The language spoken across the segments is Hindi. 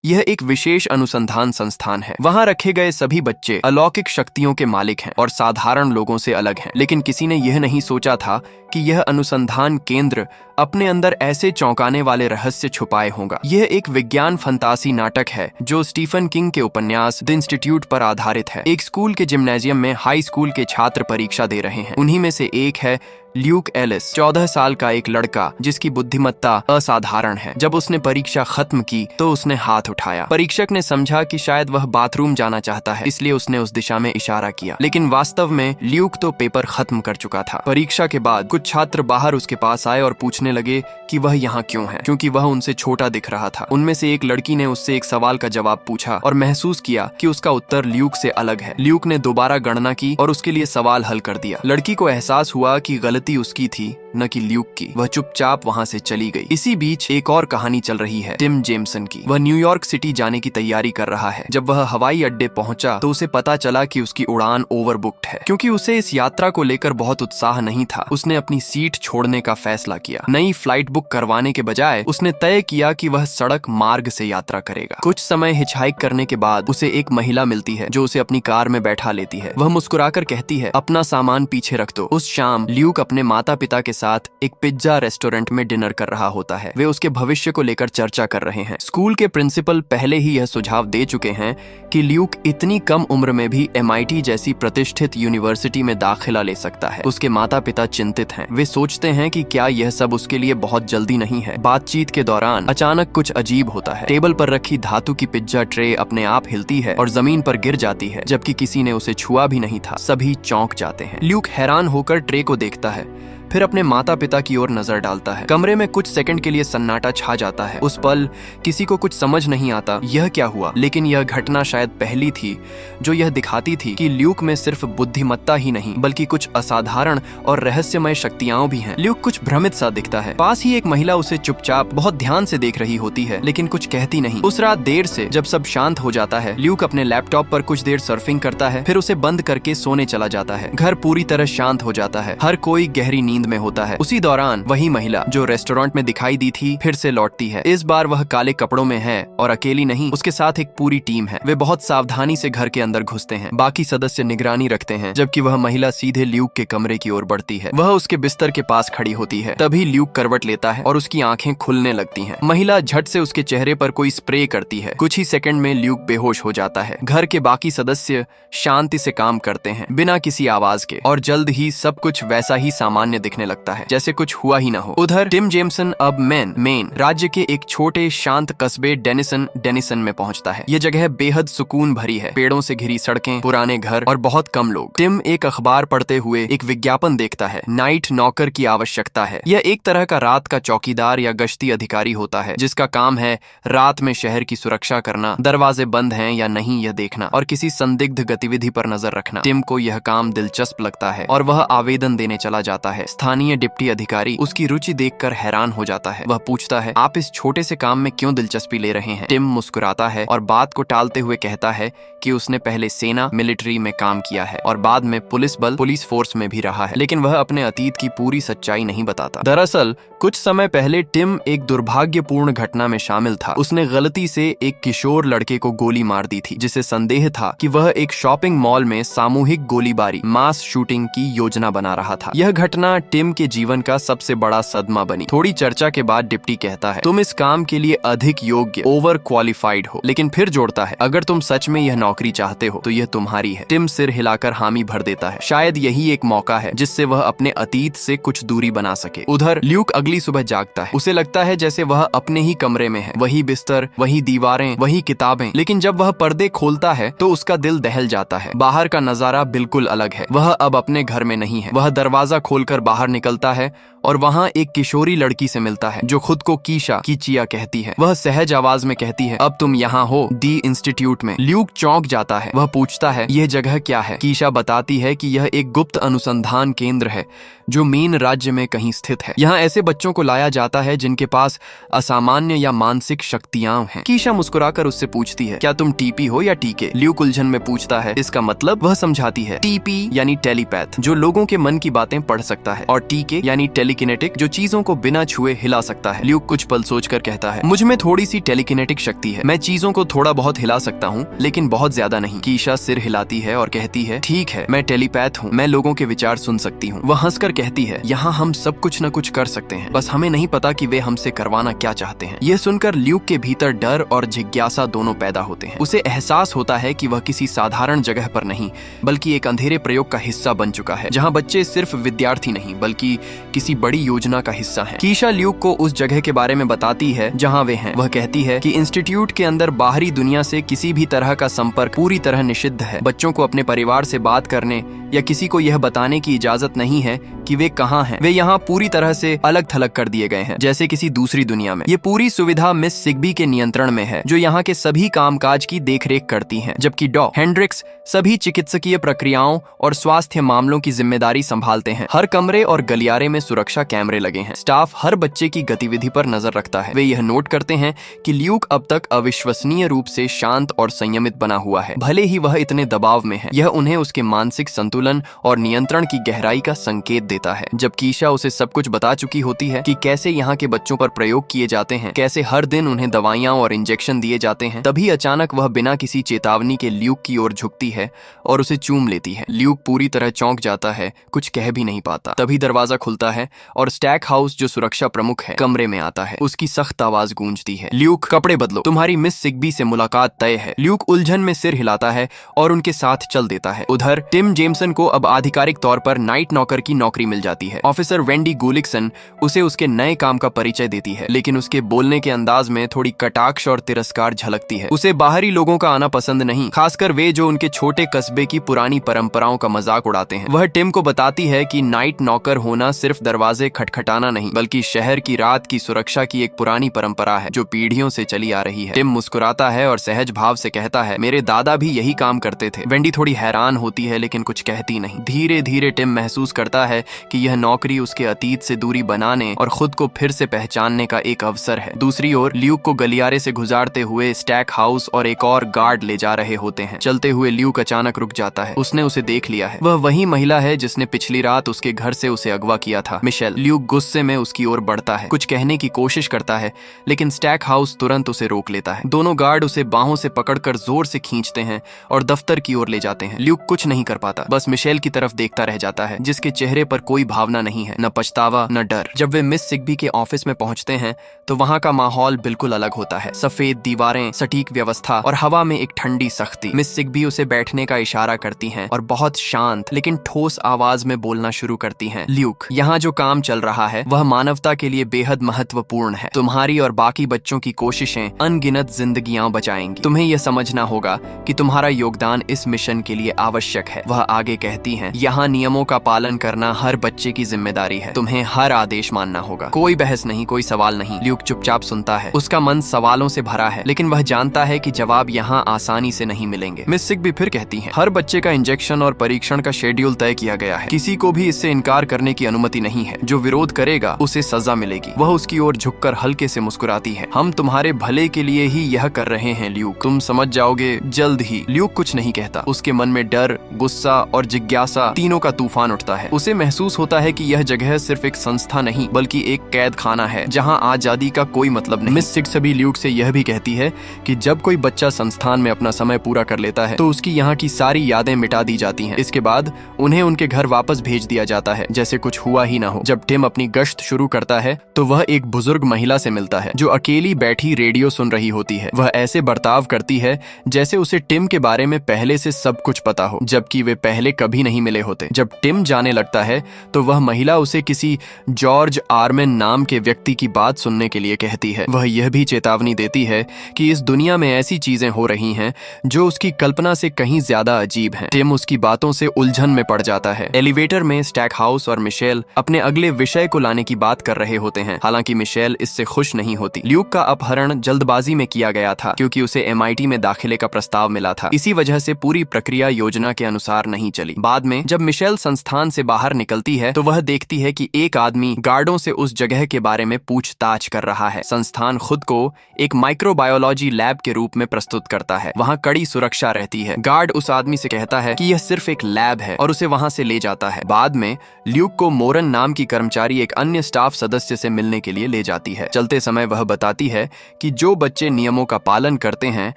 यह एक विशेष अनुसंधान संस्थान है। वहाँ रखे गए सभी बच्चे अलौकिक शक्तियों के मालिक हैं और साधारण लोगों से अलग हैं। लेकिन किसी ने यह नहीं सोचा था कि यह अनुसंधान केंद्र अपने अंदर ऐसे चौंकाने वाले रहस्य छुपाए होगा। यह एक विज्ञान फंतासी नाटक है जो स्टीफन किंग के उपन्यास द इंस्टीट्यूट पर आधारित है। एक स्कूल के जिम्नेजियम में हाई स्कूल के छात्र परीक्षा दे रहे हैं। उन्हीं में से एक है ल्यूक एलिस, 14 साल का एक लड़का जिसकी बुद्धिमत्ता असाधारण है। जब उसने परीक्षा खत्म की तो उसने हाथ उठाया। परीक्षक ने समझा कि शायद वह बाथरूम जाना चाहता है, इसलिए उसने उस दिशा में इशारा किया। लेकिन वास्तव में ल्यूक तो पेपर खत्म कर चुका था। परीक्षा के बाद कुछ छात्र बाहर उसके पास आए और पूछने लगे कि वह यहाँ क्यों है, क्योंकि वह उनसे छोटा दिख रहा था। उनमें से एक लड़की ने उससे एक सवाल का जवाब पूछा और महसूस किया कि उसका उत्तर ल्यूक से अलग है। ल्यूक ने दोबारा गणना की और उसके लिए सवाल हल कर दिया। लड़की को एहसास हुआ कि गलती उसकी थी, न कि ल्यूक की। वह चुपचाप वहाँ से चली गई। इसी बीच एक और कहानी चल रही है टिम जेमसन की। वह न्यूयॉर्क सिटी जाने की तैयारी कर रहा है। जब वह हवाई अड्डे पहुंचा तो उसे पता चला कि उसकी उड़ान ओवरबुक्ड है। क्योंकि उसे इस यात्रा को लेकर बहुत उत्साह नहीं था, उसने अपनी सीट छोड़ने का फैसला किया। नई फ्लाइट बुक करवाने के बजाय उसने तय किया कि वह सड़क मार्ग से यात्रा करेगा। कुछ समय हिचहाइक करने के बाद उसे एक महिला मिलती है जो उसे अपनी कार में बैठा लेती है। वह मुस्कुराकर कहती है, अपना सामान पीछे रख दो। उस शाम ल्यूक अपने माता पिता के साथ एक पिज्जा रेस्टोरेंट में डिनर कर रहा होता है। वे उसके भविष्य को लेकर चर्चा कर रहे हैं। स्कूल के प्रिंसिपल पहले ही यह सुझाव दे चुके हैं कि ल्यूक इतनी कम उम्र में भी MIT जैसी प्रतिष्ठित यूनिवर्सिटी में दाखिला ले सकता है। उसके माता पिता चिंतित हैं। वे सोचते हैं कि क्या यह सब उसके लिए बहुत जल्दी नहीं है। बातचीत के दौरान अचानक कुछ अजीब होता है। टेबल पर रखी धातु की पिज्जा ट्रे अपने आप हिलती है और जमीन पर गिर जाती है, जबकि किसी ने उसे छुआ भी नहीं था। सभी चौंक जाते हैं। ल्यूक हैरान होकर ट्रे को देखता है, फिर अपने माता पिता की ओर नजर डालता है। कमरे में कुछ सेकंड के लिए सन्नाटा छा जाता है। उस पल किसी को कुछ समझ नहीं आता यह क्या हुआ, लेकिन यह घटना शायद पहली थी जो यह दिखाती थी कि ल्यूक में सिर्फ बुद्धिमत्ता ही नहीं बल्कि कुछ असाधारण और रहस्यमय शक्तियां भी हैं। ल्यूक कुछ भ्रमित सा दिखता है। पास ही एक महिला उसे चुपचाप बहुत ध्यान से देख रही होती है, लेकिन कुछ कहती नहीं। उस रात देर से जब सब शांत हो जाता है, ल्यूक अपने लैपटॉप पर कुछ देर सर्फिंग करता है, फिर उसे बंद करके सोने चला जाता है। घर पूरी तरह शांत हो जाता है। हर कोई गहरी नींद में होता है। उसी दौरान वही महिला जो रेस्टोरेंट में दिखाई दी थी फिर से लौटती है। इस बार वह काले कपड़ों में है और अकेली नहीं, उसके साथ एक पूरी टीम है। वे बहुत सावधानी से घर के अंदर घुसते हैं। बाकी सदस्य निगरानी रखते हैं, जबकि वह महिला सीधे ल्यूक के कमरे की ओर बढ़ती है। वह उसके बिस्तर के पास खड़ी होती है। तभी ल्यूक करवट लेता है और उसकी आंखें खुलने लगती हैं। महिला झट से उसके चेहरे पर कोई स्प्रे करती है। कुछ ही सेकंड में ल्यूक बेहोश हो जाता है। घर के बाकी सदस्य शांति से काम करते हैं बिना किसी आवाज के, और जल्द ही सब कुछ वैसा ही सामान्य दिखने लगता है जैसे कुछ हुआ ही ना हो। उधर टिम जेमसन अब मेन राज्य के एक छोटे शांत कस्बे डेनिसन में पहुंचता है। यह जगह बेहद सुकून भरी है। पेड़ों से घिरी सड़कें, पुराने घर और बहुत कम लोग। टिम एक अखबार पढ़ते हुए एक विज्ञापन देखता है। नाइट नॉकर की आवश्यकता है। यह एक तरह का रात का चौकीदार या गश्ती अधिकारी होता है जिसका काम है रात में शहर की सुरक्षा करना, दरवाजे बंद हैं या नहीं यह देखना और किसी संदिग्ध गतिविधि पर नजर रखना। टिम को यह काम दिलचस्प लगता है और वह आवेदन देने चला जाता है। स्थानीय डिप्टी अधिकारी उसकी रुचि देखकर हैरान हो जाता है। वह पूछता है, आप इस छोटे से काम में क्यों दिलचस्पी ले रहे हैं? टिम मुस्कुराता है और बात को टालते हुए कहता है कि उसने पहले सेना मिलिट्री में काम किया है और बाद में पुलिस फोर्स में भी रहा है, लेकिन वह अपने अतीत की पूरी सच्चाई नहीं बताता। दरअसल कुछ समय पहले टिम एक दुर्भाग्यपूर्ण घटना में शामिल था। उसने गलती से एक किशोर लड़के को गोली मार दी थी, जिसे संदेह था कि वह एक शॉपिंग मॉल में सामूहिक गोलीबारी मास शूटिंग की योजना बना रहा था। यह घटना टिम के जीवन का सबसे बड़ा सदमा बनी। थोड़ी चर्चा के बाद डिप्टी कहता है, तुम इस काम के लिए अधिक योग्य, ओवर क्वालिफाइड हो, लेकिन फिर जोड़ता है, अगर तुम सच में यह नौकरी चाहते हो तो यह तुम्हारी है। टिम सिर हिलाकर हामी भर देता है। शायद यही एक मौका है जिससे वह अपने अतीत से कुछ दूरी बना सके। उधर ल्यूक अगली सुबह जागता है। उसे लगता है जैसे वह अपने ही कमरे में है। वही बिस्तर, वही दीवारें, वही किताबें, लेकिन जब वह पर्दे खोलता है तो उसका दिल दहल जाता है। बाहर का नजारा बिल्कुल अलग है। वह अब अपने घर में नहीं है। वह दरवाजा खोलकर बाहर निकलता है और वहाँ एक किशोरी लड़की से मिलता है जो खुद को कीचिया कहती है। वह सहज आवाज में कहती है, अब तुम यहाँ हो दी इंस्टीट्यूट में। ल्यूक चौंक जाता है। वह पूछता है, यह जगह क्या है? कीशा बताती है कि यह एक गुप्त अनुसंधान केंद्र है जो मेन राज्य में कहीं स्थित है। यहाँ ऐसे बच्चों को लाया जाता है जिनके पास असामान्य या मानसिक शक्तियां हैं। कीशा मुस्कुराकर उससे पूछती है, क्या तुम टीपी हो या टीके? ल्यूक उलझन में पूछता है, इसका मतलब? वह समझाती है, टीपी यानी टेलीपैथ, जो लोगों के मन की बातें पढ़ सकता है, और टीके यानी टेलीकिनेसिस टेलीकिनेटिक, जो चीजों को बिना छुए हिला सकता है। ल्यूक कुछ पल सोचकर कहता है, मुझ में थोड़ी सी टेलीकिनेटिक शक्ति है, मैं चीजों को थोड़ा बहुत हिला सकता हूँ, लेकिन बहुत ज्यादा नहीं। कीशा सिर हिलाती है और कहती है, ठीक है, मैं टेलीपैथ हूँ, मैं लोगों के विचार सुन सकती हूँ। वह हंसकर कहती है, यहाँ हम सब कुछ न कुछ कर सकते हैं, बस हमें नहीं पता कि वे हमसे करवाना क्या चाहते हैं। यह सुनकर ल्यूक के भीतर डर और जिज्ञासा दोनों पैदा होते हैं। उसे एहसास होता है कि वह किसी साधारण जगह पर नहीं, बल्कि एक अंधेरे प्रयोग का हिस्सा बन चुका है, जहाँ बच्चे सिर्फ विद्यार्थी नहीं बल्कि किसी बड़ी योजना का हिस्सा हैं। कीशा ल्यूक को उस जगह के बारे में बताती है जहाँ वे हैं। वह कहती है कि इंस्टीट्यूट के अंदर बाहरी दुनिया से किसी भी तरह का संपर्क पूरी तरह निषिद्ध है। बच्चों को अपने परिवार से बात करने या किसी को यह बताने की इजाजत नहीं है कि वे कहाँ हैं। वे यहाँ पूरी तरह से अलग थलग कर दिए गए हैं, जैसे किसी दूसरी दुनिया में। ये पूरी सुविधा मिस सिग्बी के नियंत्रण में है, जो यहाँ के सभी कामकाज की देखरेख करती हैं, जबकि डॉ हेंड्रिक्स सभी चिकित्सकीय प्रक्रियाओं और स्वास्थ्य मामलों की जिम्मेदारी संभालते हैं। हर कमरे और गलियारे में सुरक्षा कैमरे लगे हैं। स्टाफ हर बच्चे की गतिविधि पर नजर रखता है। वे यह नोट करते हैं कि ल्यूक अब तक अविश्वसनीय रूप से शांत और संयमित बना हुआ है, भले ही वह इतने दबाव में है। यह उन्हें उसके मानसिक संतुलन और नियंत्रण की गहराई का संकेत देता है। जब कीशा उसे सब कुछ बता चुकी होती है कि कैसे यहाँ के बच्चों पर प्रयोग किए जाते हैं, कैसे हर दिन उन्हें दवाइयां और इंजेक्शन दिए जाते हैं, तभी अचानक वह बिना किसी चेतावनी के ल्यूक की ओर झुकती है और उसे चूम लेती है। ल्यूक पूरी तरह चौंक जाता है, कुछ कह भी नहीं पाता। तभी दरवाजा खुलता है और स्टैक हाउस, जो सुरक्षा प्रमुख है, कमरे में आता है। उसकी सख्त आवाज गूंजती है, ल्यूक कपड़े बदलो, तुम्हारी मिस सिग्बी से मुलाकात तय है। ल्यूक उलझन में सिर हिलाता है और उनके साथ चल देता है। उधर टिम जेमसन को अब आधिकारिक तौर पर नाइट नॉकर की नौकरी मिल जाती है। ऑफिसर वेंडी गुलिक्सन उसे उसके नए काम का परिचय देती है, लेकिन उसके बोलने के अंदाज में थोड़ी कटाक्ष और तिरस्कार झलकती है। उसे बाहरी लोगों का आना पसंद नहीं, खासकर वे जो उनके छोटे कस्बे की पुरानी परंपराओं का मजाक उड़ाते हैं। वह टिम को बताती है कि नाइट नॉकर होना सिर्फ दरवाजे खटखटाना नहीं, बल्कि शहर की रात की सुरक्षा की एक पुरानी परंपरा है जो पीढ़ियों से चली आ रही है। टिम मुस्कुराता है और सहज भाव से कहता है, मेरे दादा भी यही काम करते थे। वेंडी थोड़ी हैरान होती है, लेकिन कुछ कहती नहीं। धीरे धीरे टिम महसूस करता है कि यह नौकरी उसके अतीत से दूरी बनाने और खुद को फिर से पहचानने का एक अवसर है। दूसरी ओर ल्यूक को गलियारे से गुजारते हुए स्टैक हाउस और एक और गार्ड ले जा रहे होते हैं। चलते हुए ल्यूक अचानक रुक जाता है। उसने उसे देख लिया है। वह वही महिला है जिसने पिछली रात उसके घर से उसे अगवा किया था, मिशेल। ल्यूक गुस्से में उसकी ओर बढ़ता है, कुछ कहने की कोशिश करता है, लेकिन स्टैक हाउस तुरंत उसे रोक लेता है। दोनों गार्ड उसे बाहों से पकड़कर जोर से खींचते हैं और दफ्तर की ओर ले जाते हैं। ल्यूक कुछ नहीं कर पाता, बस मिशेल की तरफ देखता रह जाता है, जिसके चेहरे पर कोई भावना नहीं है, न पछतावा न डर। जब वे मिस सिग्बी के ऑफिस में पहुंचते हैं तो वहां का माहौल बिल्कुल अलग होता है। सफेद दीवारें, सटीक व्यवस्था और हवा में एक ठंडी सख्ती। मिस सिग्बी उसे बैठने का इशारा करती हैं और बहुत शांत लेकिन ठोस आवाज में बोलना शुरू करती हैं। ल्यूक, यहाँ जो काम चल रहा है वह मानवता के लिए बेहद महत्वपूर्ण है। तुम्हारी और बाकी बच्चों की कोशिशें अनगिनत जिंदगियां बचाएंगी। तुम्हें यह समझना होगा कि तुम्हारा योगदान इस मिशन के लिए आवश्यक है। वह आगे कहती हैं, यहाँ नियमों का पालन करना हर बच्चे की जिम्मेदारी है। तुम्हें हर आदेश मानना होगा। कोई बहस नहीं, कोई सवाल नहीं। ल्यूक चुपचाप सुनता है। उसका मन सवालों से भरा है, लेकिन वह जानता है कि जवाब यहाँ आसानी से नहीं मिलेंगे। मिस सिग्बी फिर कहती हैं, हर बच्चे का इंजेक्शन और परीक्षण का शेड्यूल तय किया गया है। किसी को भी इससे इनकार करने की अनुमति नहीं है। जो विरोध करेगा उसे सजा मिलेगी। वह उसकी ओर झुककर हल्के से मुस्कुराती है। हम तुम्हारे भले के लिए ही यह कर रहे हैं ल्यूक, तुम समझ जाओगे जल्द ही। ल्यूक कुछ नहीं कहता। उसके मन में डर, गुस्सा और जिज्ञासा तीनों का तूफान उठता है। उसे महसूस होता है कि यह जगह सिर्फ एक संस्था नहीं बल्कि एक कैद खाना है, जहाँ आजादी का कोई मतलब नहीं। मिस सिग्बी ल्यूक से यह भी कहती है कि जब कोई बच्चा संस्थान में अपना समय पूरा कर लेता है तो उसकी यहाँ की सारी यादें मिटा दी जाती हैं। इसके बाद उन्हें उनके घर वापस भेज दिया जाता है, जैसे कुछ हुआ ही ना हो। जब टिम अपनी गश्त शुरू करता है तो वह एक बुजुर्ग महिला से मिलता है जो अकेली बैठी रेडियो सुन रही होती है। वह ऐसे बर्ताव करती है जैसे उसे टिम के बारे में पहले से सब कुछ पता हो, जबकि वे पहले कभी नहीं मिले होते। जब टिम जाने लगता है तो वह महिला उसे किसी जॉर्ज आर्मेन नाम के व्यक्ति की बात सुनने के लिए कहती है। वह यह भी चेतावनी देती है कि इस दुनिया में ऐसी चीजें हो रही हैं जो उसकी कल्पना से कहीं ज्यादा अजीब हैं। टिम उसकी बातों से उलझन में पड़ जाता है। एलिवेटर में स्टैक हाउस और मिशेल अपने अगले विषय को लाने की बात कर रहे होते हैं। हालांकि मिशेल इससे खुश नहीं होती। ल्यूक का अपहरण जल्दबाजी में किया गया था क्योंकि उसे MIT में दाखिले का प्रस्ताव मिला था। इसी वजह से पूरी प्रक्रिया योजना के अनुसार नहीं चली। बाद में जब मिशेल संस्थान से बाहर निकल निकलती है तो वह देखती है कि एक आदमी गार्डों से उस जगह के बारे में पूछताछ कर रहा है। संस्थान खुद को एक माइक्रोबायोलॉजी लैब के रूप में प्रस्तुत करता है। वहाँ कड़ी सुरक्षा रहती है। गार्ड उस आदमी से कहता है कि यह सिर्फ एक लैब है और उसे वहाँ से ले जाता है। बाद में ल्यूक को मोरन नाम की कर्मचारी एक अन्य स्टाफ सदस्य से मिलने के लिए ले जाती है। चलते समय वह बताती है कि जो बच्चे नियमों का पालन करते हैं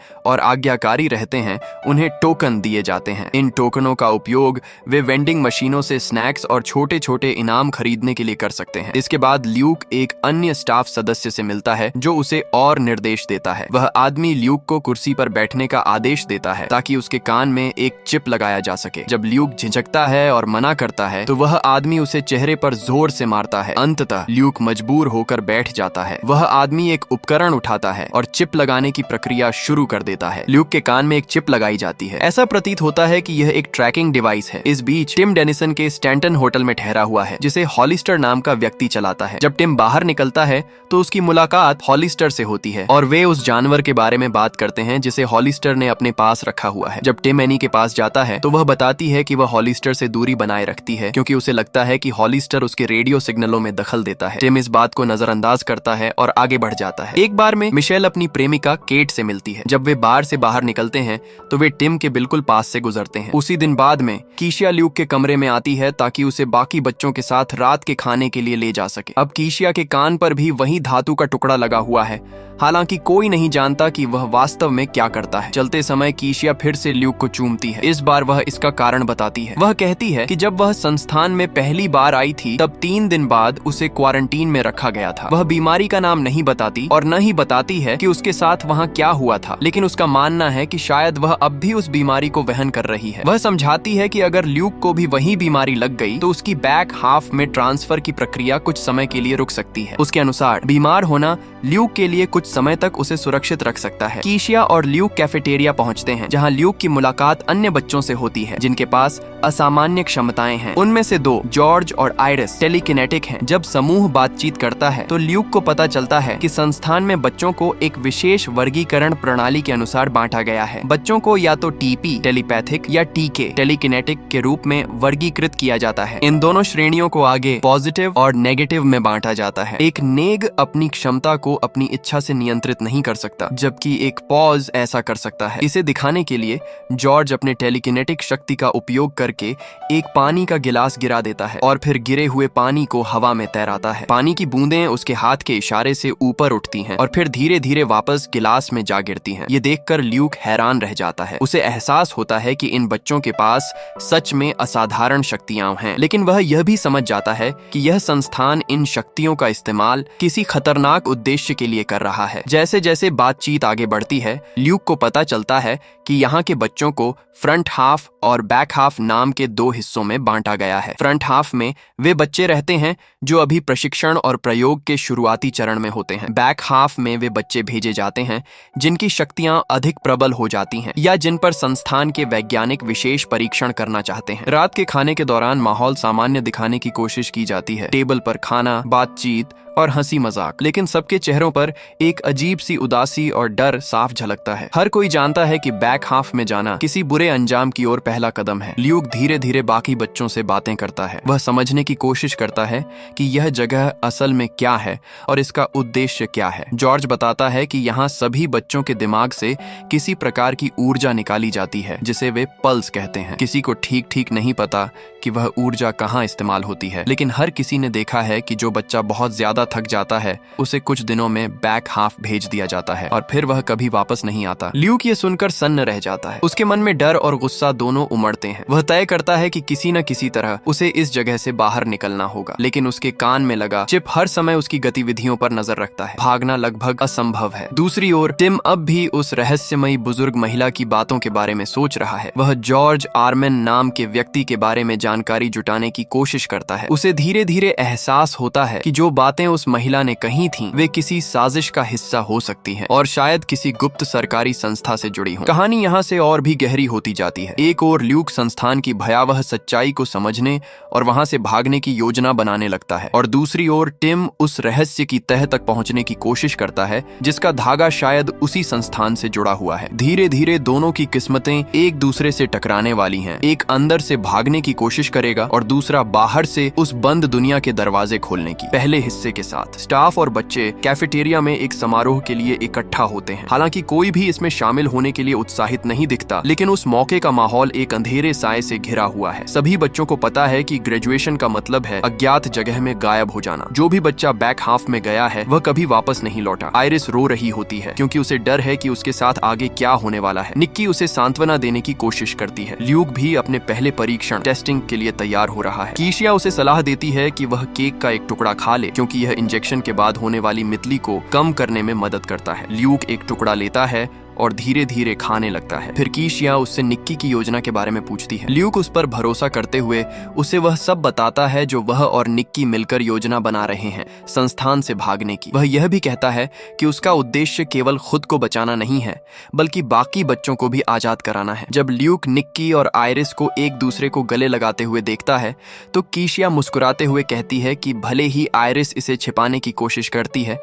और आज्ञाकारी रहते हैं उन्हें टोकन दिए जाते हैं। इन टोकनों का उपयोग वे वेंडिंग मशीनों से स्नैक्स और छोटे छोटे इनाम खरीदने के लिए कर सकते हैं। इसके बाद ल्यूक एक अन्य स्टाफ सदस्य से मिलता है जो उसे और निर्देश देता है। वह आदमी ल्यूक को कुर्सी पर बैठने का आदेश देता है ताकि उसके कान में एक चिप लगाया जा सके। जब ल्यूक झिझकता है और मना करता है तो वह आदमी उसे चेहरे पर जोर से मारता है। अंततः ल्यूक मजबूर होकर बैठ जाता है। वह आदमी एक उपकरण उठाता है और चिप लगाने की प्रक्रिया शुरू कर देता है। ल्यूक के कान में एक चिप लगाई जाती है। ऐसा प्रतीत होता है कि यह एक ट्रैकिंग डिवाइस है। इस बीच टिम डेनिसन के स्टैंटन होटल में ठहरा हुआ है जिसे हॉलिस्टर नाम का व्यक्ति चलाता है। जब टिम बाहर निकलता है तो उसकी मुलाकात हॉलिस्टर से होती है और वे उस जानवर के बारे में बात करते हैं जिसे हॉलिस्टर ने अपने पास रखा हुआ है। जब टिम एनी के पास जाता है तो वह बताती है कि वह हॉलिस्टर से दूरी बनाए रखती है क्योंकि उसे लगता है कि हॉलिस्टर उसके रेडियो सिग्नलों में दखल देता है। टिम इस बात को नजरअंदाज करता है और आगे बढ़ जाता है। एक बार में मिशेल अपनी प्रेमिका केट से मिलती है। जब वे बार से बाहर निकलते हैं तो वे टिम के बिल्कुल पास से गुजरते हैं। उसी दिन बाद में कीशिया ल्यूक के कमरे में आती है ताकि उसे बाकी बच्चों के साथ रात के खाने के लिए ले जा सके। अब कीशिया के कान पर भी वही धातु का टुकड़ा लगा हुआ है। हालांकि कोई नहीं जानता कि वह वास्तव में क्या करता है। चलते समय कीशिया फिर से ल्यूक को चूमती है। इस बार वह इसका कारण बताती है। वह कहती है कि जब वह संस्थान में पहली बार आई थी तब 3 दिन बाद उसे क्वारंटीन में रखा गया था। वह बीमारी का नाम नहीं बताती और न ही बताती है कि उसके साथ वहाँ क्या हुआ था, लेकिन उसका मानना है कि शायद वह अब भी उस बीमारी को वहन कर रही है। वह समझाती है कि अगर ल्यूक को भी वही बीमारी लग गई तो उसकी बैक हाफ में ट्रांसफर की प्रक्रिया कुछ समय के लिए रुक सकती है। उसके अनुसार बीमार होना ल्यूक के लिए कुछ समय तक उसे सुरक्षित रख सकता है। कीशिया और ल्यूक कैफेटेरिया पहुंचते हैं जहां ल्यूक की मुलाकात अन्य बच्चों से होती है जिनके पास असामान्य क्षमताएं हैं। उनमें से 2 जॉर्ज और आइरिस टेलीकिनेटिक हैं। जब समूह बातचीत करता है तो ल्यूक को पता चलता है कि संस्थान में बच्चों को एक विशेष वर्गीकरण प्रणाली के अनुसार बांटा गया है। बच्चों को या तो टीपी टेलीपैथिक या टीके टेलीकिनेटिक के रूप में वर्गीकृत किया जाता है। इन दोनों श्रेणियों को आगे पॉजिटिव और नेगेटिव में बांटा जाता है। एक नेग अपनी क्षमता को अपनी इच्छा से नियंत्रित नहीं कर सकता, जबकि एक पॉज ऐसा कर सकता है। इसे दिखाने के लिए जॉर्ज अपने टेलीकिनेटिक शक्ति का उपयोग करके एक पानी का गिलास गिरा देता है और फिर गिरे हुए पानी को हवा में तैराता है। पानी की बूंदें उसके हाथ के इशारे से ऊपर उठती हैं और फिर धीरे धीरे वापस गिलास में जा गिरती हैं। ये देखकर ल्यूक हैरान रह जाता है। उसे एहसास होता है कि इन बच्चों के पास सच में असाधारण शक्तियां हैं, लेकिन वह यह भी समझ जाता है कि यह संस्थान इन शक्तियों का इस्तेमाल किसी खतरनाक उद्देश्य के लिए कर रहा है। जैसे जैसे बातचीत आगे बढ़ती है ल्यूक को पता चलता है कि यहाँ के बच्चों को फ्रंट हाफ और बैक हाफ नाम के 2 हिस्सों में बांटा गया है। फ्रंट हाफ में वे बच्चे रहते हैं जो अभी प्रशिक्षण और प्रयोग के शुरुआती चरण में होते हैं। बैक हाफ में वे बच्चे भेजे जाते हैं जिनकी शक्तियां अधिक प्रबल हो जाती हैं या जिन पर संस्थान के वैज्ञानिक विशेष परीक्षण करना चाहते हैं। रात के खाने के दौरान माहौल सामान्य दिखाने की कोशिश की जाती है। टेबल पर खाना, बातचीत और हंसी मजाक, लेकिन सबके चेहरों पर एक अजीब सी उदासी और डर साफ झलकता है। हर कोई जानता है कि बैक हाफ में जाना किसी बुरे अंजाम की ओर पहला कदम है। ल्यूक धीरे धीरे बाकी बच्चों से बातें करता है। वह समझने की कोशिश करता है कि यह जगह असल में क्या है और इसका उद्देश्य क्या है। जॉर्ज बताता है कि यहाँ सभी बच्चों के दिमाग से किसी प्रकार की ऊर्जा निकाली जाती है जिसे वे पल्स कहते हैं। किसी को ठीक नहीं पता कि वह ऊर्जा कहाँ इस्तेमाल होती है, लेकिन हर किसी ने देखा है कि जो बच्चा बहुत ज्यादा थक जाता है उसे कुछ दिनों में बैक हाफ भेज दिया जाता है और फिर वह कभी वापस नहीं आता। ल्यूक ये सुनकर सन्न रह जाता है। उसके मन में डर और गुस्सा दोनों उमड़ते हैं। वह तय करता है कि किसी न किसी तरह उसे इस जगह से बाहर निकलना होगा, लेकिन उसके कान में लगा चिप हर समय उसकी गतिविधियों पर नजर रखता है। भागना लगभग असंभव है। दूसरी ओर टिम अब भी उस रहस्यमयी बुजुर्ग महिला की बातों के बारे में सोच रहा है। वह जॉर्ज आर्मेन नाम के व्यक्ति के बारे में जानकारी जुटाने की कोशिश करता है। उसे धीरे धीरे एहसास होता है कि जो बातें उस महिला ने कही थीं, वे किसी साजिश का हिस्सा हो सकती हैं और शायद किसी गुप्त सरकारी संस्था से जुड़ी हों। कहानी यहाँ से और भी गहरी होती जाती है। एक ओर ल्यूक संस्थान की भयावह सच्चाई को समझने और वहां से भागने की योजना बनाने लगता है, और दूसरी ओर टिम उस रहस्य की तह तक पहुंचने की कोशिश करता है जिसका धागा शायद उसी संस्थान से जुड़ा हुआ है। धीरे धीरे दोनों की किस्मतें एक दूसरे से टकराने वाली हैं। एक अंदर से भागने की कोशिश करेगा और दूसरा बाहर से उस बंद दुनिया के दरवाजे खोलने की। पहले हिस्से के साथ स्टाफ और बच्चे कैफेटेरिया में एक समारोह के लिए इकट्ठा होते हैं। हालांकि कोई भी इसमें शामिल होने के लिए उत्साहित नहीं दिखता, लेकिन उस मौके का माहौल एक अंधेरे साए से घिरा हुआ है। सभी बच्चों को पता है कि ग्रेजुएशन का मतलब है अज्ञात जगह में गायब हो जाना। जो भी बच्चा बैक हाफ में गया है वह कभी वापस नहीं लौटा। आयरिस रो रही होती है क्योंकि उसे डर है कि उसके साथ आगे क्या होने वाला है। निक्की उसे सांत्वना देने की कोशिश करती है। ल्यूक भी अपने पहले परीक्षण टेस्टिंग के लिए तैयार हो रहा है। कीशिया उसे सलाह देती है कि वह केक का एक टुकड़ा खा ले क्योंकि यह इंजेक्शन के बाद होने वाली मितली को कम करने में मदद करता है। ल्यूक एक टुकड़ा लेता है और धीरे धीरे खाने लगता है। फिर कीशिया उससे निक्की की योजना के बारे में पूछती है। ल्यूक उस पर भरोसा करते हुए उसे वह सब बताता है जो वह और निक्की मिलकर योजना बना रहे हैं संस्थान से भागने की। वह यह भी कहता है कि उसका उद्देश्य केवल खुद को बचाना नहीं है बल्कि बाकी बच्चों को भी आजाद कराना है। जब ल्यूक निक्की और आयरिस को एक दूसरे को गले लगाते हुए देखता है तो कीशिया मुस्कुराते हुए कहती है कि भले ही आयरिस इसे छिपाने की कोशिश करती है,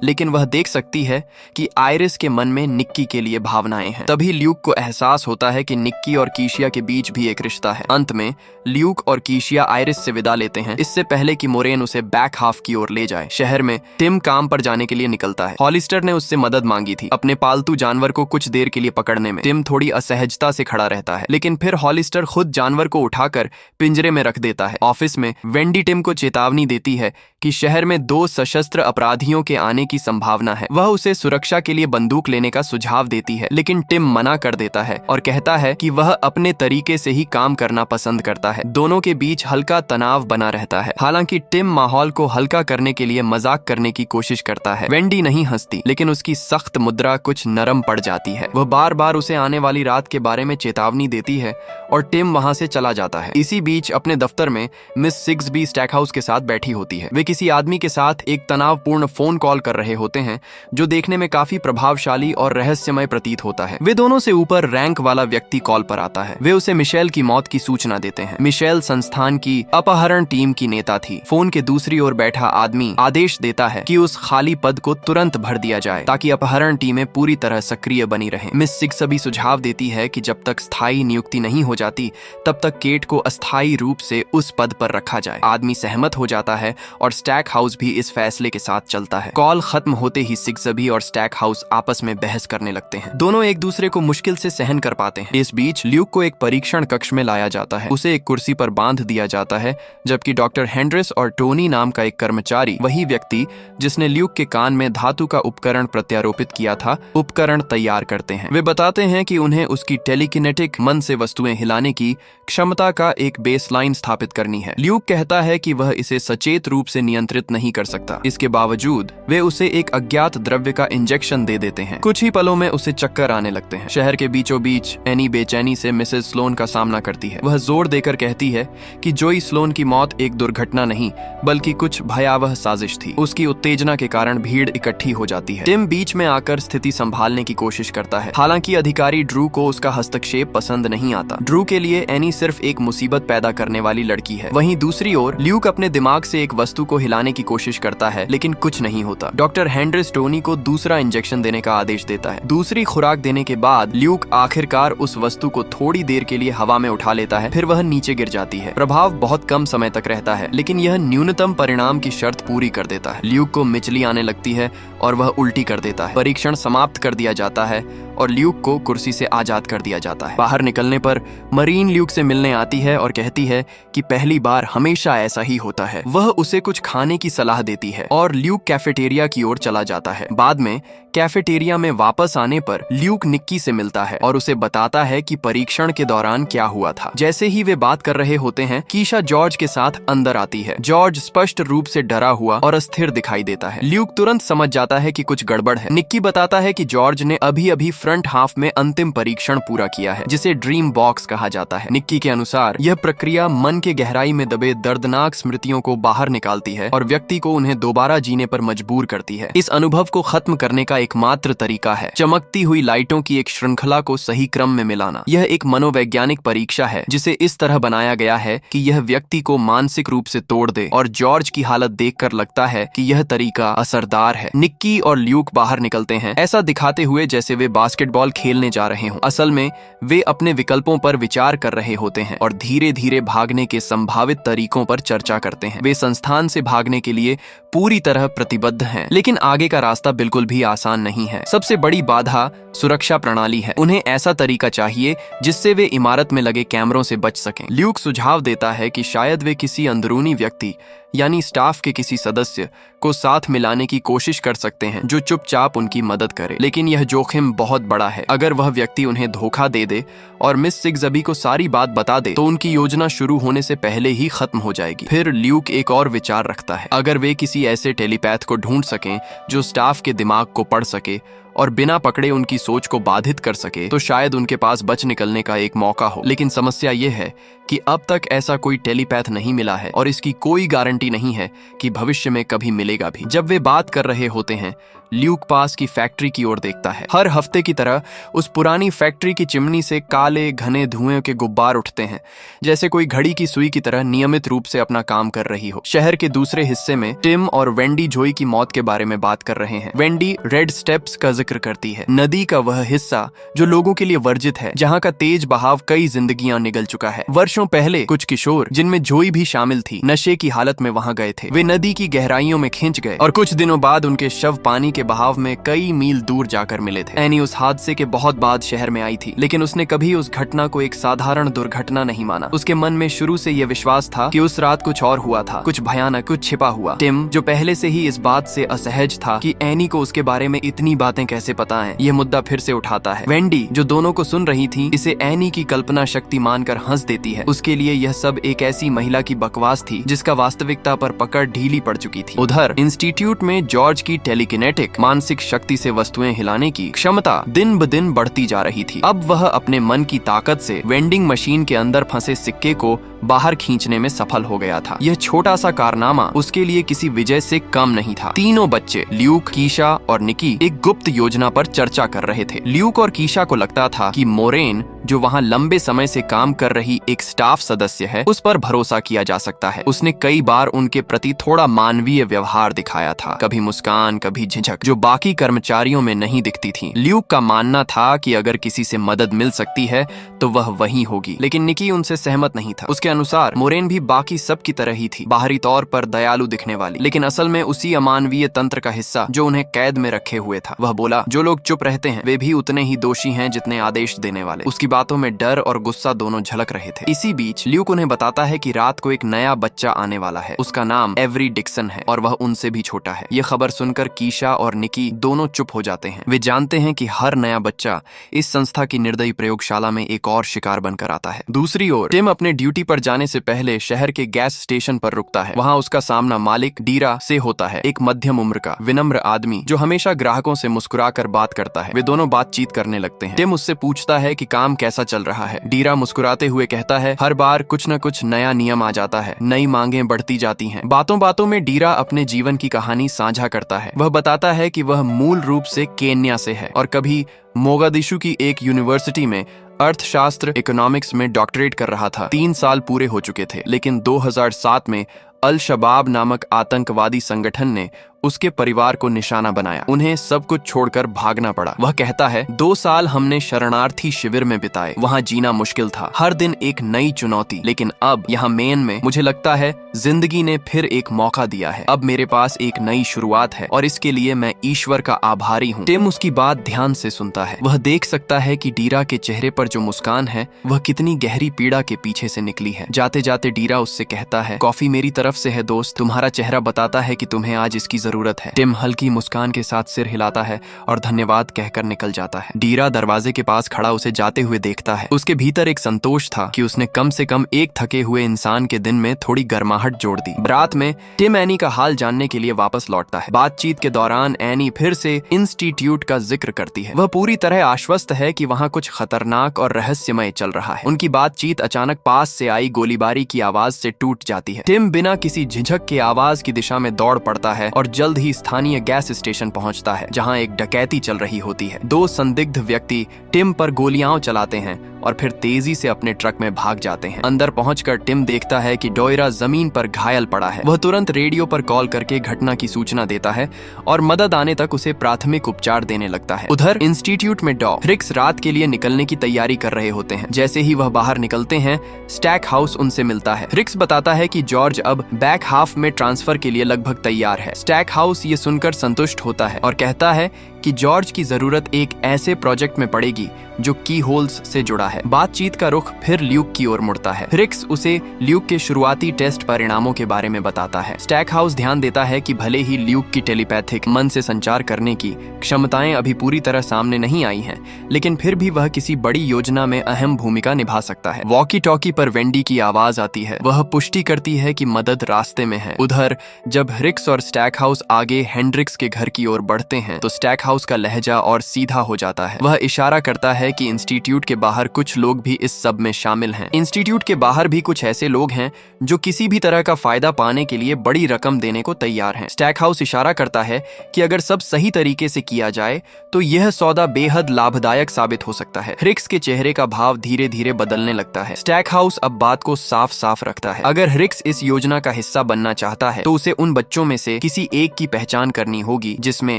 लेकिन वह देख सकती है कि आयरिस के मन में निक्की के लिए भावनाएं हैं। तभी ल्यूक को एहसास होता है कि निक्की और कीशिया के बीच भी एक रिश्ता है। अंत में ल्यूक और कीशिया आयरिस से विदा लेते हैं, इससे पहले कि मोरेन उसे बैक हाफ की ओर ले जाए। शहर में टिम काम पर जाने के लिए निकलता है। हॉलिस्टर ने उससे मदद मांगी थी अपने पालतू जानवर को कुछ देर के लिए पकड़ने में। टिम थोड़ी असहजता से खड़ा रहता है, लेकिन फिर हॉलिस्टर खुद जानवर को उठाकर पिंजरे में रख देता है। ऑफिस में वेंडी टिम को चेतावनी देती है कि शहर में 2 सशस्त्र अपराधियों के आने की संभावना है। वह उसे सुरक्षा के लिए बंदूक लेने का सुझाव देती है, लेकिन टिम मना कर देता है और कहता है कि वह अपने तरीके से ही काम करना पसंद करता है। दोनों के बीच हल्का तनाव बना रहता है। हालांकि टिम माहौल को हल्का करने के लिए मजाक करने की कोशिश करता है। वेंडी नहीं हंसती, लेकिन उसकी सख्त मुद्रा कुछ नरम पड़ जाती है। वह बार बार उसे आने वाली रात के बारे में चेतावनी देती है और टिम वहां से चला जाता है। इसी बीच अपने दफ्तर में मिस सिग्सबी स्टैकहाउस के साथ बैठी होती है। वे किसी आदमी के साथ एक तनावपूर्ण फोन कॉल कर रहे होते हैं जो देखने में काफी प्रभावशाली और रहस्यमय प्रतीत होता है। वे दोनों से ऊपर रैंक वाला व्यक्ति कॉल पर आता है। वे उसे मिशेल की मौत की सूचना देते हैं। मिशेल संस्थान की अपहरण टीम की नेता थी। फोन के दूसरी ओर बैठा आदमी आदेश देता है कि उस खाली पद को तुरंत भर दिया जाए ताकि अपहरण टीमें पूरी तरह सक्रिय बनी रहें। मिस सिग्सबी सुझाव देती है कि जब तक स्थायी नियुक्ति नहीं हो जाती तब तक केट को अस्थायी रूप से उस पद पर रखा जाए। आदमी सहमत हो जाता है और स्टैक हाउस भी इस फैसले के साथ चलता है। कॉल खत्म होते ही सिग्सबी और स्टैक हाउस आपस में बहस करने लगते हैं। दोनों एक दूसरे को मुश्किल से सहन कर पाते हैं। इस बीच ल्यूक को एक परीक्षण कक्ष में लाया जाता है। उसे एक कुर्सी पर बांध दिया जाता है, जबकि डॉक्टर हेंड्रिस और टोनी नाम का एक कर्मचारी, वही व्यक्ति जिसने ल्यूक के कान में धातु का उपकरण प्रत्यारोपित किया था, उपकरण तैयार करते हैं। वे बताते हैं कि उन्हें उसकी टेलीकिनेटिक मन से वस्तुएं हिलाने की क्षमता का एक बेसलाइन स्थापित करनी है। ल्यूक कहता है कि वह इसे सचेत रूप से नियंत्रित नहीं कर सकता। इसके बावजूद वे उसे एक अज्ञात द्रव्य का इंजेक्शन दे देते हैं। कुछ ही पलों में उसे चक्कर आने लगते हैं। शहर के बीचों बीच एनी बेचैनी से मिसेस स्लोन का सामना करती है। वह जोर देकर कहती है कि जोई स्लोन की मौत एक दुर्घटना नहीं बल्कि कुछ भयावह साजिश थी। उसकी उत्तेजना के कारण भीड़ इकट्ठी हो जाती है। टिम बीच में आकर स्थिति संभालने की कोशिश करता है। हालांकि अधिकारी ड्रू को उसका हस्तक्षेप पसंद नहीं आता। ड्रू के लिए एनी सिर्फ एक मुसीबत पैदा करने वाली लड़की है। वहीं दूसरी ओर ल्यूक अपने दिमाग से एक वस्तु को हिलाने की कोशिश करता है, लेकिन कुछ नहीं होता। डॉक्टर हेंड्रिस टोनी को दूसरा इंजेक्शन देने का आदेश देता है। दूसरी खुराक देने के बाद ल्यूक आखिरकार उस वस्तु को थोड़ी देर के लिए हवा में उठा लेता है, फिर वह नीचे गिर जाती है। प्रभाव बहुत कम समय तक रहता है, लेकिन यह न्यूनतम परिणाम की शर्त पूरी कर देता है। ल्यूक को मिचली आने लगती है और वह उल्टी कर देता है। परीक्षण समाप्त कर दिया जाता है और ल्यूक को कुर्सी से आजाद कर दिया जाता है। बाहर निकलने पर मरीन ल्यूक से मिलने आती है और कहती है कि पहली बार हमेशा ऐसा ही होता है। वह उसे कुछ खाने की सलाह देती है और ल्यूक कैफेटेरिया की ओर चला जाता है। बाद में कैफेटेरिया में वापस आने पर ल्यूक निक्की से मिलता है और उसे बताता है कि परीक्षण के दौरान क्या हुआ था। जैसे ही वे बात कर रहे होते हैं, कीशा जॉर्ज के साथ अंदर आती है। जॉर्ज स्पष्ट रूप से डरा हुआ और अस्थिर दिखाई देता है। ल्यूक तुरंत समझ जाता है कि कुछ गड़बड़ है। निक्की बताता है कि जॉर्ज ने अभी अभी फ्रंट हाफ में अंतिम परीक्षण पूरा किया है, जिसे ड्रीम बॉक्स कहा जाता है। निक्की के अनुसार यह प्रक्रिया मन के गहराई में दबे दर्दनाक स्मृतियों को बाहर निकालती है और व्यक्ति को उन्हें दोबारा जीने पर मजबूर करती है। इस अनुभव को खत्म करने का एकमात्र तरीका है चमकती हुई लाइटों की एक श्रृंखला को सही क्रम में मिलाना। यह एक मनोवैज्ञानिक परीक्षा है जिसे इस तरह बनाया गया है कि यह व्यक्ति को मानसिक रूप से तोड़ दे, और जॉर्ज की हालत देखकर लगता है कि यह तरीका असरदार है। निक्की और ल्यूक बाहर निकलते हैं, ऐसा दिखाते हुए जैसे वे बास्केटबॉल खेलने जा रहे हों। असल में वे अपने विकल्पों पर विचार कर रहे होते हैं और धीरे धीरे भागने के संभावित तरीकों पर चर्चा करते हैं। वे संस्थान से भागने के लिए पूरी तरह प्रतिबद्ध हैं, लेकिन आगे का रास्ता बिल्कुल भी आसान नहीं है। सबसे बड़ी बाधा सुरक्षा प्रणाली है। उन्हें ऐसा तरीका चाहिए जिससे वे इमारत में लगे कैमरों से बच सकें। ल्यूक सुझाव देता है कि शायद वे किसी अंदरूनी व्यक्ति यानी स्टाफ के किसी सदस्य को साथ मिलाने की कोशिश कर सकते हैं जो चुपचाप उनकी मदद करे, लेकिन यह जोखिम बहुत बड़ा है। अगर वह व्यक्ति उन्हें धोखा दे दे और मिस सिग्सबी को सारी बात बता दे तो उनकी योजना शुरू होने से पहले ही खत्म हो जाएगी। फिर ल्यूक एक और विचार रखता है, अगर वे किसी ऐसे टेलीपैथ को ढूंढ सकें जो स्टाफ के दिमाग को पढ़ सके और बिना पकड़े उनकी सोच को बाधित कर सके तो शायद उनके पास बच निकलने का एक मौका हो। लेकिन समस्या यह है कि अब तक ऐसा कोई टेलीपैथ नहीं मिला है और इसकी कोई गारंटी नहीं है कि भविष्य में कभी मिलेगा भी। जब वे बात कर रहे होते हैं, ल्यूक पास की फैक्ट्री की ओर देखता है। हर हफ्ते की तरह उस पुरानी फैक्ट्री की चिमनी से काले घने धुएं के गुब्बार उठते हैं, जैसे कोई घड़ी की सुई की तरह नियमित रूप से अपना काम कर रही हो। शहर के दूसरे हिस्से में टिम और वेंडी जोई की मौत के बारे में बात कर रहे हैं। वेंडी रेड स्टेप्स का जिक्र करती है, नदी का वह हिस्सा जो लोगों के लिए वर्जित है, जहाँ का तेज बहाव कई जिंदगियां निगल चुका है। वर्षों पहले कुछ किशोर, जिनमें जोई भी शामिल थी, नशे की हालत में वहां गए थे। वे नदी की गहराइयों में खिंच गए और कुछ दिनों बाद उनके शव पानी के बहाव में कई मील दूर जाकर मिले थे। एनी उस हादसे के बहुत बाद शहर में आई थी, लेकिन उसने कभी उस घटना को एक साधारण दुर्घटना नहीं माना। उसके मन में शुरू से यह विश्वास था कि उस रात कुछ और हुआ था, कुछ भयानक, कुछ छिपा हुआ। टिम, जो पहले से ही इस बात से असहज था कि एनी को उसके बारे में इतनी बातें कैसे पता है, यह मुद्दा फिर से उठाता है। वेंडी, जो दोनों को सुन रही थी, इसे एनी की कल्पना शक्ति मानकर हंस देती है। उसके लिए यह सब एक ऐसी महिला की बकवास थी जिसका वास्तविकता पर पकड़ ढीली पड़ चुकी थी। उधर इंस्टीट्यूट में जॉर्ज की टेलीकिनेटिक मानसिक शक्ति से वस्तुएं हिलाने की क्षमता दिन ब दिन बढ़ती जा रही थी। अब वह अपने मन की ताकत से वेंडिंग मशीन के अंदर फंसे सिक्के को बाहर खींचने में सफल हो गया था। यह छोटा सा कारनामा उसके लिए किसी विजय से कम नहीं था। तीनों बच्चे, ल्यूक, कीशा और निकी, एक गुप्त योजना पर चर्चा कर रहे थे। ल्यूक और कीशा को लगता था कि मोरेन, जो वहां लंबे समय से काम कर रही एक स्टाफ सदस्य है, उस पर भरोसा किया जा सकता है। उसने कई बार उनके प्रति थोड़ा मानवीय व्यवहार दिखाया था, कभी मुस्कान, कभी झिझक, जो बाकी कर्मचारियों में नहीं दिखती थी। ल्यूक का मानना था कि अगर किसी से मदद मिल सकती है तो वह वही होगी, लेकिन निकी उनसे सहमत नहीं था। उसके अनुसार मोरेन भी बाकी सब की तरह ही थी, बाहरी तौर पर दयालु दिखने वाली, लेकिन असल में उसी अमानवीय तंत्र का हिस्सा जो उन्हें कैद में रखे हुए था। वह बोला, जो लोग चुप रहते हैं वे भी उतने ही दोषी हैं जितने आदेश देने वाले। उसकी बातों में डर और गुस्सा दोनों झलक रहे थे। इसी बीच ल्यूक उन्हें बताता है कि रात को एक नया बच्चा आने वाला है। उसका नाम एवरी डिक्सन है और वह उनसे भी छोटा है। ये खबर सुनकर कीशा और निकी दोनों चुप हो जाते हैं। वे जानते हैं कि हर नया बच्चा इस संस्था की निर्दयी प्रयोगशाला में एक और शिकार बनकर आता है। दूसरी ओर टिम अपने ड्यूटी पर जाने से पहले शहर के गैस स्टेशन पर रुकता है। वहाँ उसका सामना मालिक डीरा से होता है, एक मध्यम उम्र का विनम्र आदमी जो हमेशा ग्राहकों से मुस्कुराकर बात करता है। वे दोनों बातचीत करने लगते हैं। टिम उससे पूछता है कि काम कैसा चल रहा है। डीरा मुस्कुराते हुए कहता है, हर बार कुछ न कुछ नया नियम आ जाता है, नई मांगें बढ़ती जाती हैं। बातों बातों में डीरा अपने जीवन की कहानी साझा करता है। वह बताता है कि वह मूल रूप से केन्या से है और कभी मोगादिशु की एक यूनिवर्सिटी में अर्थशास्त्र इकोनॉमिक्स में डॉक्टरेट कर रहा था। 3 साल पूरे हो चुके थे, लेकिन 2007 में अल शबाब नामक आतंकवादी संगठन ने उसके परिवार को निशाना बनाया। उन्हें सब कुछ छोड़कर भागना पड़ा। वह कहता है, 2 साल हमने शरणार्थी शिविर में बिताए। वहाँ जीना मुश्किल था, हर दिन एक नई चुनौती। लेकिन अब यहाँ मेन में मुझे लगता है जिंदगी ने फिर एक मौका दिया है। अब मेरे पास एक नई शुरुआत है और इसके लिए मैं ईश्वर का आभारी हूँ। टिम उसकी बात ध्यान से सुनता है। वह देख सकता है कि डीरा के चेहरे पर जो मुस्कान है वह कितनी गहरी पीड़ा के पीछे से निकली है। जाते जाते डीरा उससे कहता है, कॉफी मेरी तरफ से है दोस्त, तुम्हारा चेहरा बताता है कि तुम्हें आज इसकी जरूरत है। टिम हल्की मुस्कान के साथ सिर हिलाता है और धन्यवाद कहकर निकल जाता है। डीरा दरवाजे के पास खड़ा उसे जाते हुए देखता है। उसके भीतर एक संतोष था कि उसने कम से कम एक थके हुए इंसान के दिन में थोड़ी गर्माहट जोड़ दी। रात में टिम एनी का हाल जानने के लिए वापस लौटता है। बातचीत के दौरान एनी फिर से इंस्टीट्यूट का जिक्र करती है। वह पूरी तरह आश्वस्त है कि वहाँ कुछ खतरनाक और रहस्यमय चल रहा है। उनकी बातचीत अचानक पास से आई गोलीबारी की आवाज से टूट जाती है। टिम बिना किसी झिझक के आवाज की दिशा में दौड़ पड़ता है और जल्द ही स्थानीय गैस स्टेशन पहुंचता है, जहां एक डकैती चल रही होती है। दो संदिग्ध व्यक्ति टिम पर गोलियां चलाते हैं और फिर तेजी से अपने ट्रक में भाग जाते हैं। अंदर पहुंचकर टिम देखता है कि डोयरा जमीन पर घायल पड़ा है। वह तुरंत रेडियो पर कॉल करके घटना की सूचना देता है और मदद आने तक उसे प्राथमिक उपचार देने लगता है। उधर इंस्टीट्यूट में डॉग रिक्स रात के लिए निकलने की तैयारी कर रहे होते हैं। जैसे ही वह बाहर निकलते हैं, स्टैक हाउस उनसे मिलता है। रिक्स बताता है कि जॉर्ज अब बैक हाफ में ट्रांसफर के लिए लगभग तैयार है। स्टैक हाउस ये सुनकर संतुष्ट होता है और कहता है कि जॉर्ज की जरूरत एक ऐसे प्रोजेक्ट में पड़ेगी जो की होल्स से जुड़ा है। बातचीत का रुख फिर ल्यूक की ओर मुड़ता है। रिक्स उसे ल्यूक के शुरुआती टेस्ट परिणामों के बारे में बताता है। स्टैक हाउस ध्यान देता है कि भले ही ल्यूक की टेलीपैथिक मन से संचार करने की क्षमताएं अभी पूरी तरह सामने नहीं आई हैं, लेकिन फिर भी वह किसी बड़ी योजना में अहम भूमिका निभा सकता है। वॉकी टॉकी पर वेंडी की आवाज आती है। वह पुष्टि करती है कि मदद रास्ते में है। उधर जब रिक्स और स्टैक हाउस आगे हेंड्रिक्स के घर की ओर बढ़ते हैं तो स्टैक हाउस का लहजा और सीधा हो जाता है। वह इशारा करता है कि इंस्टीट्यूट के बाहर कुछ लोग भी इस सब में शामिल हैं। इंस्टीट्यूट के बाहर भी कुछ ऐसे लोग हैं जो किसी भी तरह का फायदा पाने के लिए बड़ी रकम देने को तैयार हैं। स्टैक हाउस इशारा करता है कि अगर सब सही तरीके से किया जाए तो यह सौदा बेहद लाभदायक साबित हो सकता है। रिक्स के चेहरे का भाव धीरे धीरे बदलने लगता है। स्टैक हाउस अब बात को साफ साफ रखता है। अगर रिक्स इस योजना का हिस्सा बनना चाहता है तो उसे उन बच्चों में से किसी एक की पहचान करनी होगी जिसमें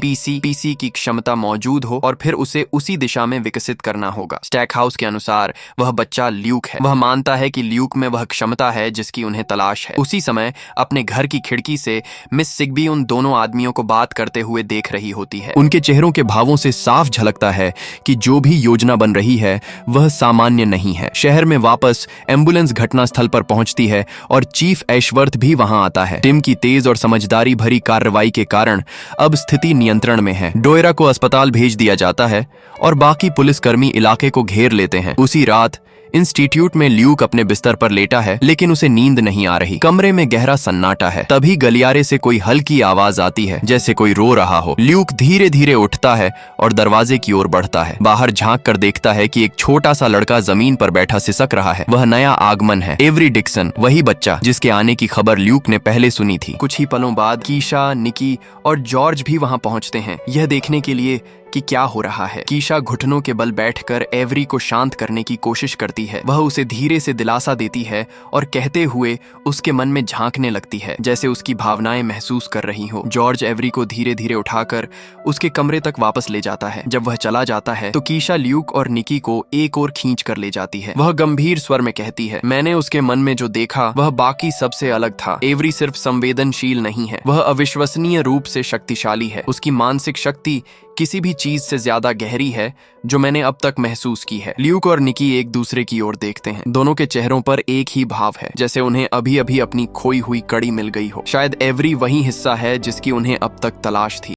पीसी की क्षमता मौजूद हो और फिर उसे उसी दिशा में विकसित करना होगा। स्टैक हाउस के अनुसार वह बच्चा ल्यूक है। वह मानता है कि ल्यूक में वह क्षमता है जिसकी उन्हें तलाश है। उसी समय अपने घर की खिड़की से मिस सिग्बी उन दोनों आदमियों को बात करते हुए देख रही होती है। उनके चेहरों के भावों से साफ झलकता है कि जो भी योजना बन रही है वह सामान्य नहीं है। शहर में वापस एम्बुलेंस घटनास्थल पर पहुंचती है और चीफ ऐशवर्थ भी वहां आता है। टिम की तेज और समझदारी भरी कार्रवाई के कारण अब स्थिति नियंत्रण में है। डोयरा को अस्पताल भेज दिया जाता है और बाकी पुलिसकर्मी इलाके को घेर लेते हैं। उसी रात इंस्टीट्यूट में ल्यूक अपने बिस्तर पर लेटा है, लेकिन उसे नींद नहीं आ रही। कमरे में गहरा सन्नाटा है। तभी गलियारे से कोई हल्की आवाज आती है, जैसे कोई रो रहा हो। ल्यूक धीरे धीरे उठता है और दरवाजे की ओर बढ़ता है। बाहर झांक कर देखता है कि एक छोटा सा लड़का जमीन पर बैठा सिसक रहा है। वह नया आगमन है, एवरी डिक्सन, वही बच्चा जिसके आने की खबर ल्यूक ने पहले सुनी थी। कुछ ही पलों बाद कीशा, निकी और जॉर्ज भी वहां पहुंचते हैं, यह देखने के लिए कि क्या हो रहा है। कीशा घुटनों के बल बैठकर एवरी को शांत करने की कोशिश करती है। वह उसे धीरे से दिलासा देती है और कहते हुए उसके मन में झांकने लगती है, जैसे उसकी भावनाएं महसूस कर रही हो। जॉर्ज एवरी को धीरे धीरे उठाकर उसके कमरे तक वापस ले जाता है। जब वह चला जाता है तो कीशा ल्यूक और निकी को एक और खींच कर ले जाती है। वह गंभीर स्वर में कहती है, मैंने उसके मन में जो देखा वह बाकी सबसे अलग था। एवरी सिर्फ संवेदनशील नहीं है, वह अविश्वसनीय रूप से शक्तिशाली है। उसकी मानसिक शक्ति किसी भी चीज से ज्यादा गहरी है जो मैंने अब तक महसूस की है। ल्यूक और निकी एक दूसरे की ओर देखते हैं। दोनों के चेहरों पर एक ही भाव है, जैसे उन्हें अभी अभी अपनी खोई हुई कड़ी मिल गई हो। शायद एवरी वही हिस्सा है जिसकी उन्हें अब तक तलाश थी।